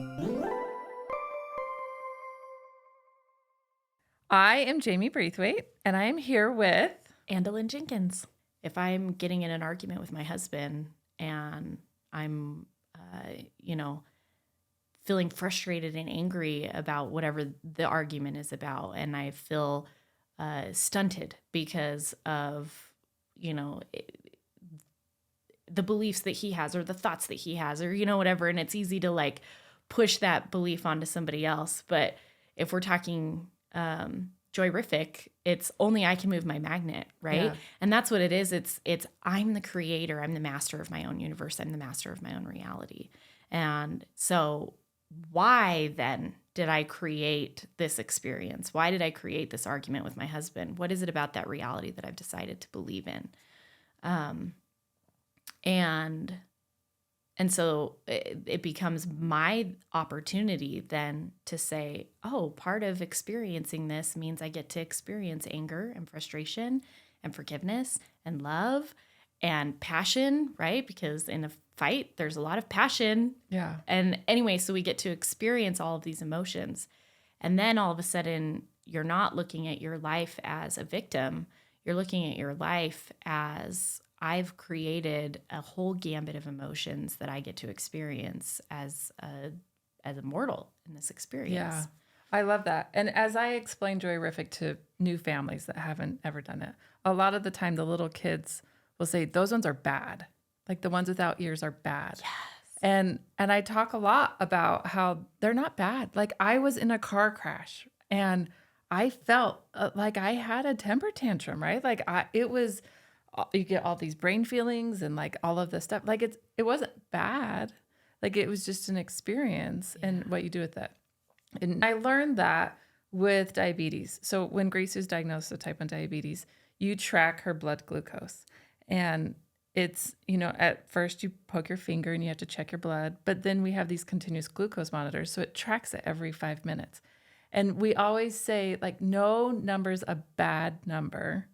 I am Jamie Braithwaite, and I am here with Andilyn Jenkins. If I'm getting in an argument with my husband and I'm, feeling frustrated and angry about whatever the argument is about, and I feel stunted because of, the beliefs that he has or the thoughts that he has or, whatever. And it's easy to like push that belief onto somebody else. But if we're talking JOYrific, it's only I can move my magnet, right? Yeah. And that's what it is. It's I'm the creator. I'm the master of my own universe. I'm the master of my own reality. And so why then did I create this experience? Why did I create this argument with my husband? What is it about that reality that I've decided to believe in? And so it becomes my opportunity then to say, oh, part of experiencing this means I get to experience anger and frustration and forgiveness and love and passion, right? Because in a fight, there's a lot of passion. Yeah. And anyway, so we get to experience all of these emotions. And then all of a sudden, you're not looking at your life as a victim. You're looking at your life as I've created a whole gambit of emotions that I get to experience as a mortal in this experience. Yeah. I love that. And as I explain JOYrific to new families that haven't ever done it, a lot of the time the little kids will say, those ones are bad. Like the ones without ears are bad. Yes. And I talk a lot about how they're not bad. Like I was in a car crash and I felt like I had a temper tantrum, right? Like it was, you get all these brain feelings and like all of this stuff. Like it wasn't bad. Like it was just an experience and what you do with it. And I learned that with diabetes. So when Grace was diagnosed with type 1 diabetes, you track her blood glucose. And it's, at first you poke your finger and you have to check your blood, but then we have these continuous glucose monitors. So it tracks it every 5 minutes. And we always say like, no number's a bad number.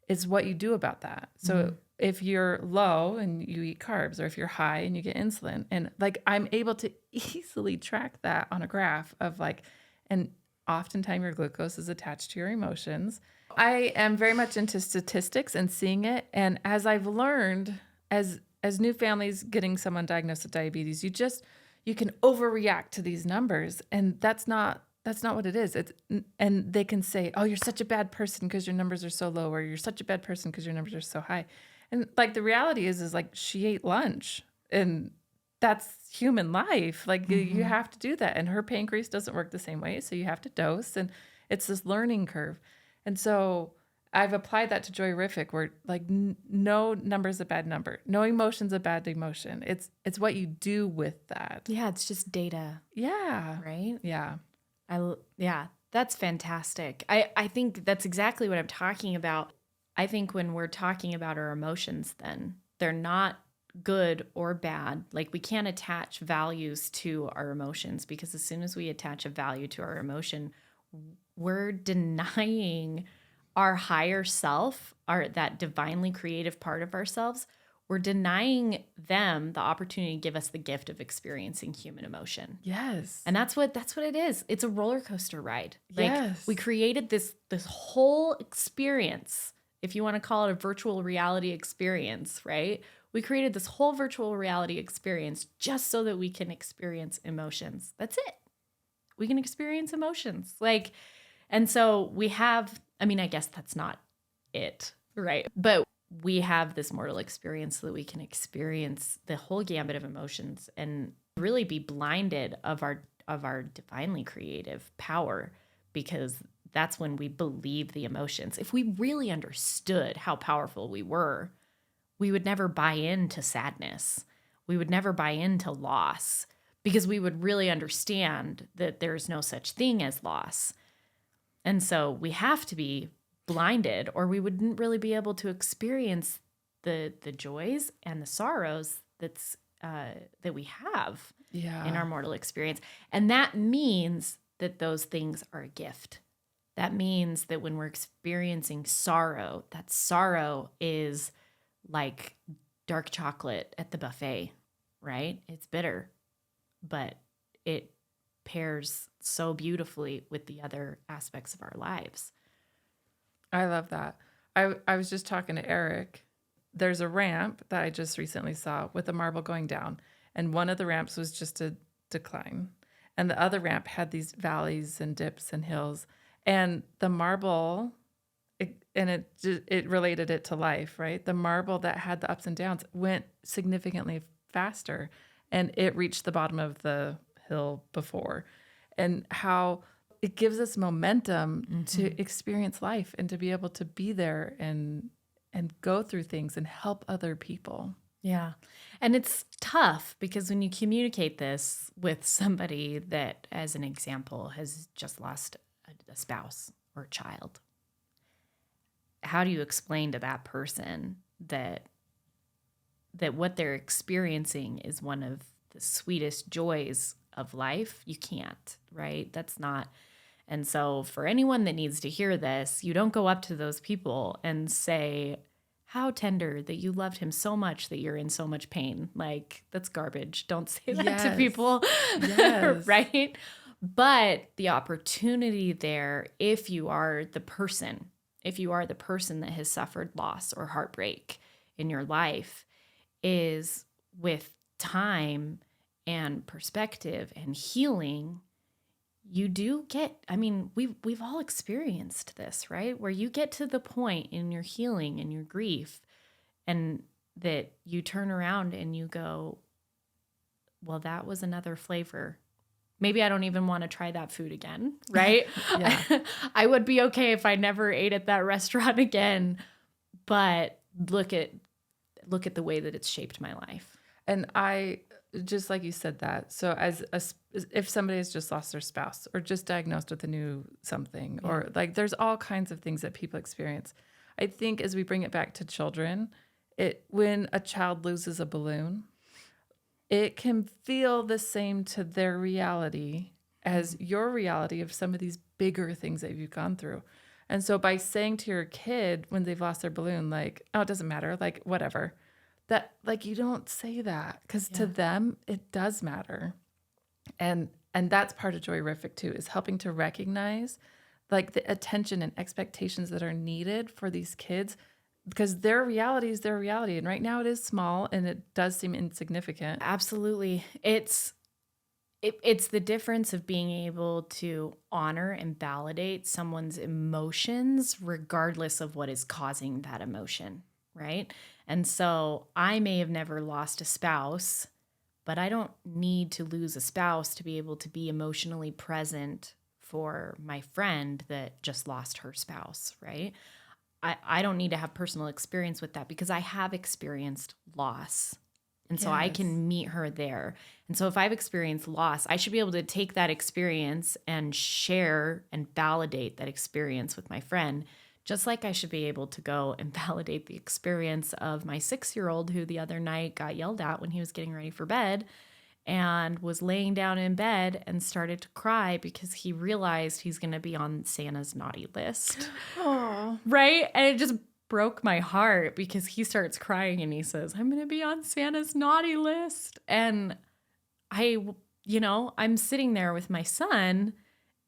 It's what you do about that. So if you're low and you eat carbs, or if you're high and you get insulin, and like I'm able to easily track that on a graph of like, and oftentimes your glucose is attached to your emotions. I am very much into statistics and seeing it. And as I've learned, as new families getting someone diagnosed with diabetes, you can overreact to these numbers, and that's not what it is. And they can say, oh, you're such a bad person because your numbers are so low, or you're such a bad person because your numbers are so high. And like the reality is like she ate lunch, and that's human life. Like you have to do that. And her pancreas doesn't work the same way. So you have to dose, and it's this learning curve. And so I've applied that to JOYrific, where like no number is a bad number. No emotion's a bad emotion. It's what you do with that. Yeah, it's just data. Yeah. Right? Yeah. Yeah, that's fantastic. I think that's exactly what I'm talking about. I think when we're talking about our emotions, then they're not good or bad. Like we can't attach values to our emotions, because as soon as we attach a value to our emotion, we're denying our higher self, that divinely creative part of ourselves. We're denying them the opportunity to give us the gift of experiencing human emotion. Yes. And that's what it is. It's a roller coaster ride. Like Yes. we created this whole experience, if you want to call it a virtual reality experience, right? We created this whole virtual reality experience just so that we can experience emotions. That's it. We can experience emotions. And so we have, I guess that's not it, right? But we have this mortal experience so that we can experience the whole gambit of emotions and really be blinded of our divinely creative power, because that's when we believe the emotions. If we really understood how powerful we were, we would never buy into sadness. We would never buy into loss, because we would really understand that there's no such thing as loss. And so we have to be blinded, or we wouldn't really be able to experience the joys and the sorrows that we have in our mortal experience. And that means that those things are a gift. That means that when we're experiencing sorrow, that sorrow is like dark chocolate at the buffet, right? It's bitter, but it pairs so beautifully with the other aspects of our lives. I love that. I was just talking to Eric. There's a ramp that I just recently saw with a marble going down, and one of the ramps was just a decline, and the other ramp had these valleys and dips and hills, and the marble, it related it to life, right? The marble that had the ups and downs went significantly faster, and it reached the bottom of the hill before, and how it gives us momentum to experience life and to be able to be there and go through things and help other people. Yeah. And it's tough because when you communicate this with somebody that, as an example, has just lost a spouse or a child, how do you explain to that person that what they're experiencing is one of the sweetest joys of life? You can't, right? That's not. And so for anyone that needs to hear this, you don't go up to those people and say, how tender that you loved him so much that you're in so much pain. Like, that's garbage. Don't say that to people. Yes. Right? But the opportunity there, if you are the person that has suffered loss or heartbreak in your life, is with time and perspective and healing, you do get, I mean, we've all experienced this, right? Where you get to the point in your healing and your grief, and that you turn around and you go, well, that was another flavor. Maybe I don't even want to try that food again, right? Yeah. I would be okay if I never ate at that restaurant again, but look at the way that it's shaped my life. And I, just like you said that, so if somebody has just lost their spouse or just diagnosed with a new something, or like there's all kinds of things that people experience. I think as we bring it back to children, when a child loses a balloon, it can feel the same to their reality as your reality of some of these bigger things that you've gone through. And so by saying to your kid when they've lost their balloon, like, oh, it doesn't matter, like, whatever, that, like, you don't say that, because to them, it does matter. And that's part of JOYrific too, is helping to recognize like the attention and expectations that are needed for these kids, because their reality is their reality. And right now it is small and it does seem insignificant. Absolutely. It's the difference of being able to honor and validate someone's emotions regardless of what is causing that emotion, right? And so I may have never lost a spouse, but I don't need to lose a spouse to be able to be emotionally present for my friend that just lost her spouse, right? I don't need to have personal experience with that because I have experienced loss. And so I can meet her there. And so if I've experienced loss, I should be able to take that experience and share and validate that experience with my friend, just like I should be able to go and validate the experience of my 6-year-old who the other night got yelled at when he was getting ready for bed and was laying down in bed and started to cry because he realized he's going to be on Santa's naughty list. Oh, Right? And it just broke my heart because he starts crying and he says, I'm going to be on Santa's naughty list. And I'm sitting there with my son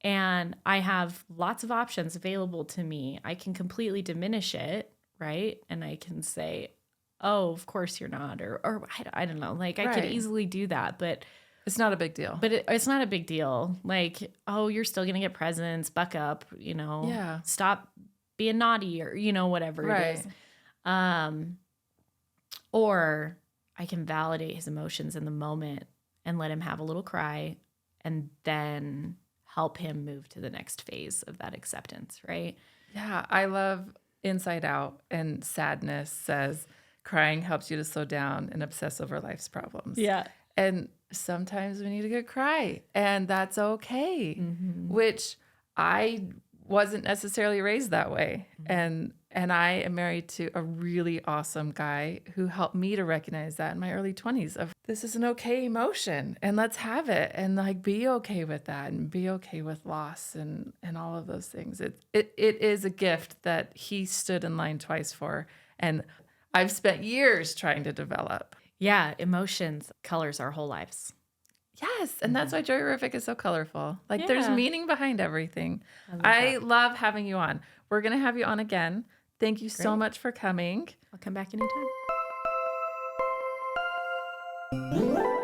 and I have lots of options available to me. I can completely diminish it, right? And I can say, oh, of course you're not, or I don't know. Like I could easily do that, but it's not a big deal. But it's not a big deal. Like, oh, you're still going to get presents, buck up, stop being naughty, or, whatever it is. Or I can validate his emotions in the moment and let him have a little cry and then help him move to the next phase of that acceptance, right? Yeah, I love Inside Out, and Sadness says, crying helps you to slow down and obsess over life's problems. Yeah. And sometimes we need a good cry, and that's okay, which I wasn't necessarily raised that way. And I am married to a really awesome guy who helped me to recognize that in my early 20s of this is an okay emotion and let's have it, and like be okay with that and be okay with loss and all of those things. It is a gift that he stood in line twice for, and I've spent years trying to develop. Yeah, emotions colors our whole lives. Yes, and that's why JOYrific is so colorful. Like there's Yeah. meaning behind everything. I love I that. love having you on. We're going to have you on again. Thank you so Great. much for coming. I'll come back anytime.